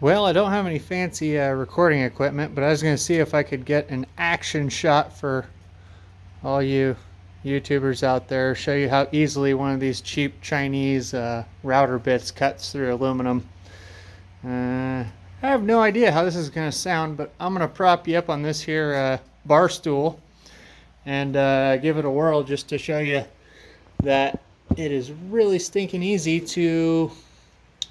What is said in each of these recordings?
Well, I don't have any fancy recording equipment, but I was going to see if I could get an action shot for all you YouTubers out there, show you how easily one of these cheap Chinese router bits cuts through aluminum. I have no idea how this is going to sound, but I'm going to prop you up on this here bar stool and give it a whirl just to show you that it is really stinking easy to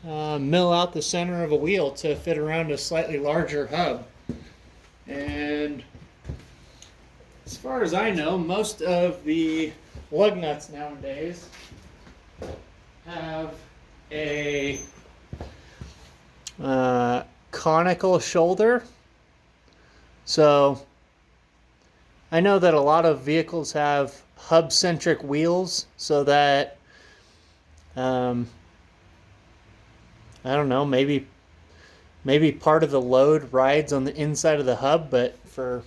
mill out the center of a wheel to fit around a slightly larger hub. And as far as I know, most of the lug nuts nowadays have a conical shoulder. So I know that a lot of vehicles have hub-centric wheels so that I don't know, maybe part of the load rides on the inside of the hub, but for,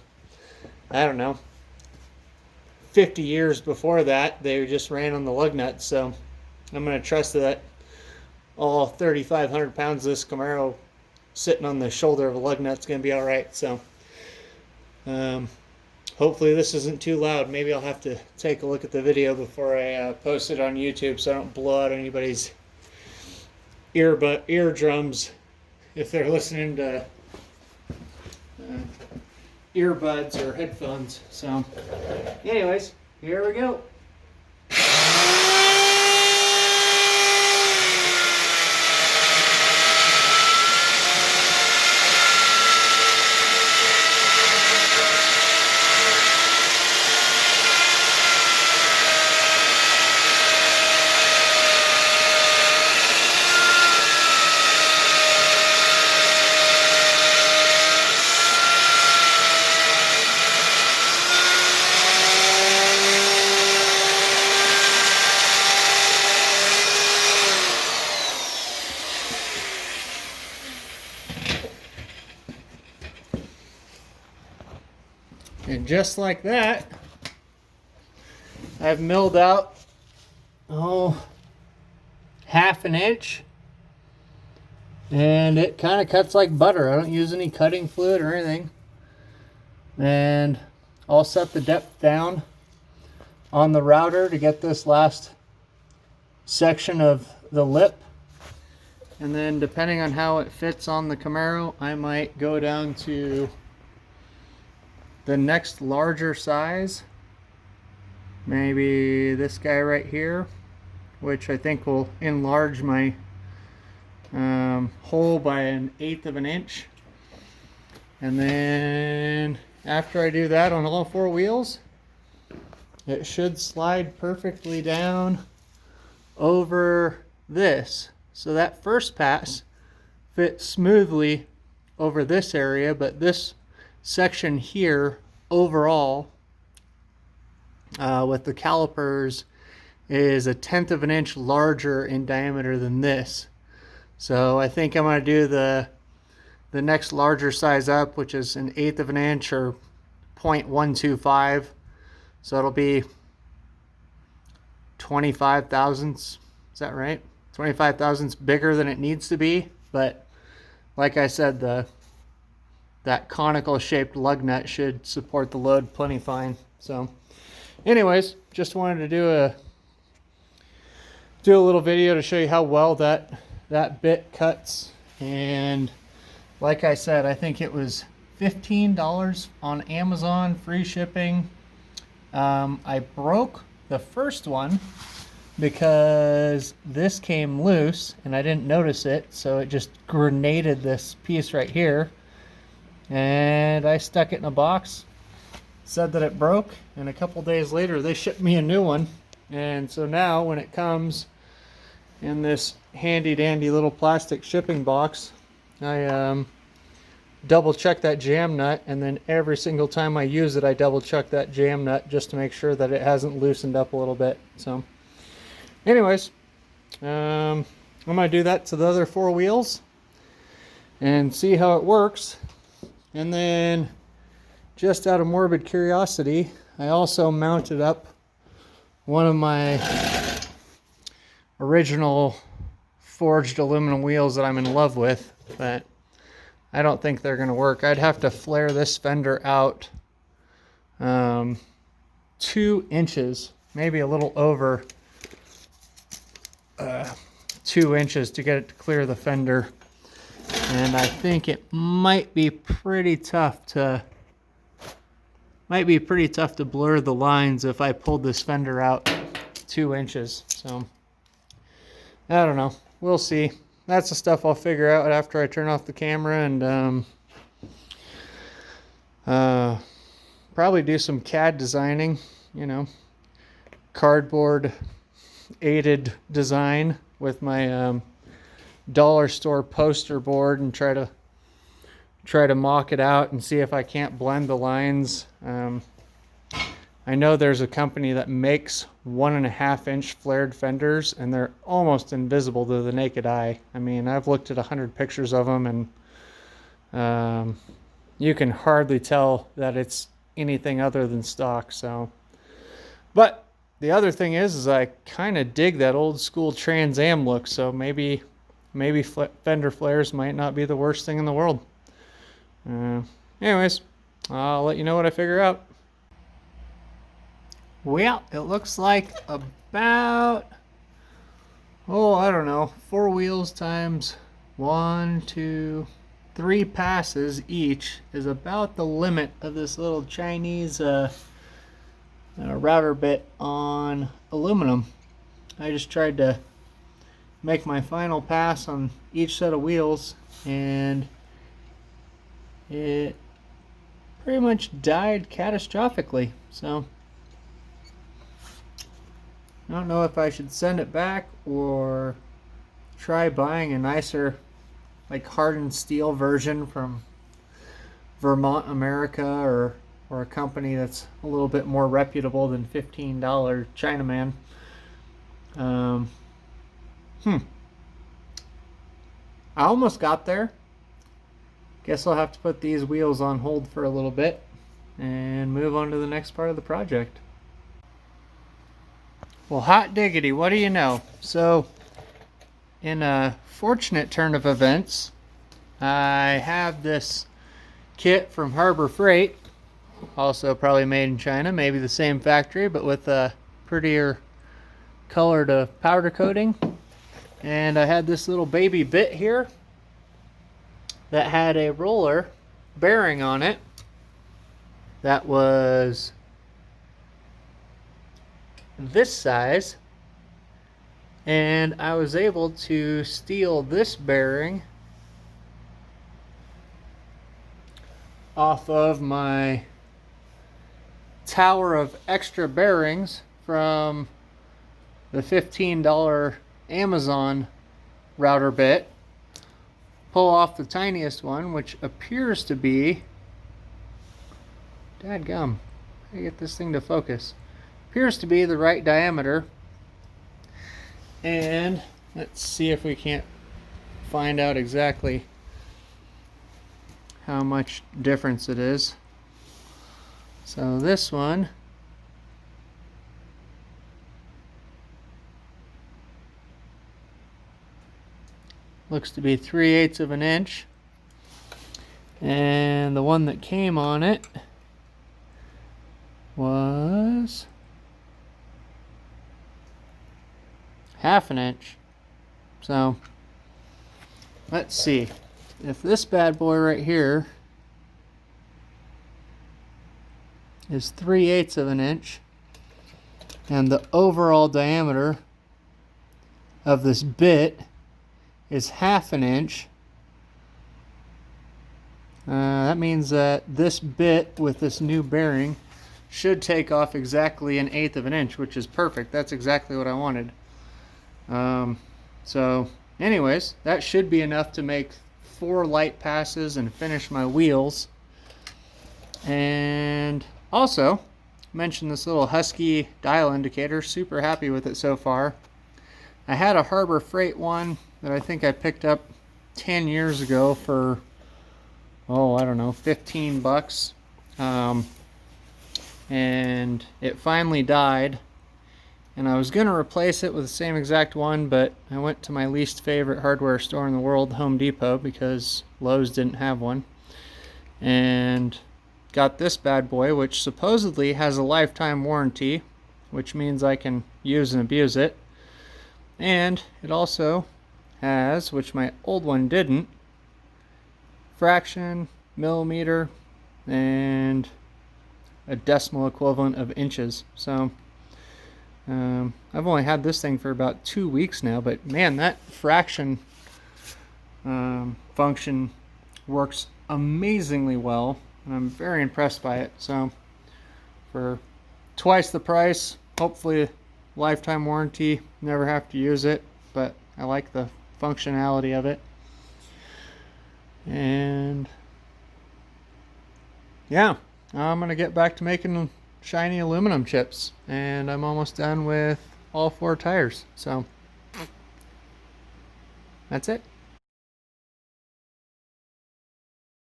I don't know, 50 years before that, they just ran on the lug nuts. So I'm going to trust that all 3,500 pounds of this Camaro sitting on the shoulder of a lug nut is going to be all right. So hopefully this isn't too loud. Maybe I'll have to take a look at the video before I post it on YouTube so I don't blow out anybody's eardrums if they're listening to earbuds or headphones. So anyways, here we go. And just like that, I've milled out, half an inch. And it kind of cuts like butter. I don't use any cutting fluid or anything. And I'll set the depth down on the router to get this last section of the lip. And then depending on how it fits on the Camaro, I might go down to the next larger size, maybe this guy right here, which I think will enlarge my hole by 1/8 of an inch. And then after I do that on all 4 wheels, it should slide perfectly down over this. So that first pass fits smoothly over this area, but this section here overall with the calipers is 1/10 of an inch larger in diameter than this. So I think I'm going to do the next larger size up, which is 1/8 of an inch or 0.125. So it'll be 25 thousandths. Is that right? 25 thousandths bigger than it needs to be. But like I said, that conical shaped lug nut should support the load plenty fine. So anyways, just wanted to do a little video to show you how well that bit cuts. And like I said, I think it was $15 on Amazon, free shipping. I broke the first one because this came loose and I didn't notice it, so it just grenaded this piece right here. And I stuck it in a box, said that it broke, and a couple days later they shipped me a new one. And so now when it comes in this handy dandy little plastic shipping box, I double check that jam nut, and then every single time I use it I double check that jam nut just to make sure that it hasn't loosened up a little bit. So anyways, I'm going to do that to the other 4 wheels and see how it works. And then, just out of morbid curiosity, I also mounted up one of my original forged aluminum wheels that I'm in love with, but I don't think they're going to work. I'd have to flare this fender out 2 inches, maybe a little over 2 inches to get it to clear the fender. And I think it might be pretty tough to blur the lines if I pulled this fender out 2 inches. So I don't know. We'll see. That's the stuff I'll figure out after I turn off the camera and probably do some CAD designing, you know, cardboard aided design with my dollar store poster board and try to mock it out and see if I can't blend the lines. I know there's a company that makes 1.5 inch flared fenders and they're almost invisible to the naked eye. I mean, I've looked at 100 pictures of them and you can hardly tell that it's anything other than stock. So, but the other thing is I kind of dig that old school Trans Am look. So maybe fender flares might not be the worst thing in the world. Anyways, I'll let you know what I figure out. Well, it looks like about, I don't know, 4 wheels times 1, 2, 3 passes each is about the limit of this little Chinese router bit on aluminum. I just tried to make my final pass on each set of wheels and it pretty much died catastrophically. So I don't know if I should send it back or try buying a nicer, like hardened steel version from Vermont, America, or a company that's a little bit more reputable than $15 Chinaman. I almost got there. Guess I'll have to put these wheels on hold for a little bit and move on to the next part of the project. Well, hot diggity, what do you know? So, in a fortunate turn of events, I have this kit from Harbor Freight, also probably made in China, maybe the same factory, but with a prettier color to powder coating. And I had this little baby bit here that had a roller bearing on it that was this size, and I was able to steal this bearing off of my tower of extra bearings from the $15 Amazon router bit, pull off the tiniest one, which appears to be, dadgum, how do you get this thing to focus? Appears to be the right diameter. And let's see if we can't find out exactly how much difference it is. So this one looks to be 3/8 of an inch, and the one that came on it was 1/2 an inch. So let's see if this bad boy right here is 3/8 of an inch and the overall diameter of this bit is 1/2 an inch. That means that this bit with this new bearing should take off exactly 1/8 of an inch, which is perfect. That's exactly what I wanted. So anyways, that should be enough to make 4 light passes and finish my wheels. And also mentioned this little Husky dial indicator. Super happy with it so far. I had a Harbor Freight one that I think I picked up 10 years ago for, I don't know, $15. And it finally died. and I was going to replace it with the same exact one, but I went to my least favorite hardware store in the world, Home Depot, because Lowe's didn't have one, and got this bad boy, which supposedly has a lifetime warranty, which means I can use and abuse it. And it also has, which my old one didn't, fraction, millimeter, and a decimal equivalent of inches. So I've only had this thing for about 2 weeks now, but man, that fraction function works amazingly well, and I'm very impressed by it. So for twice the price, hopefully lifetime warranty, never have to use it, but I like the functionality of it. And yeah, I'm gonna get back to making shiny aluminum chips, and I'm almost done with all 4 tires. So that's it.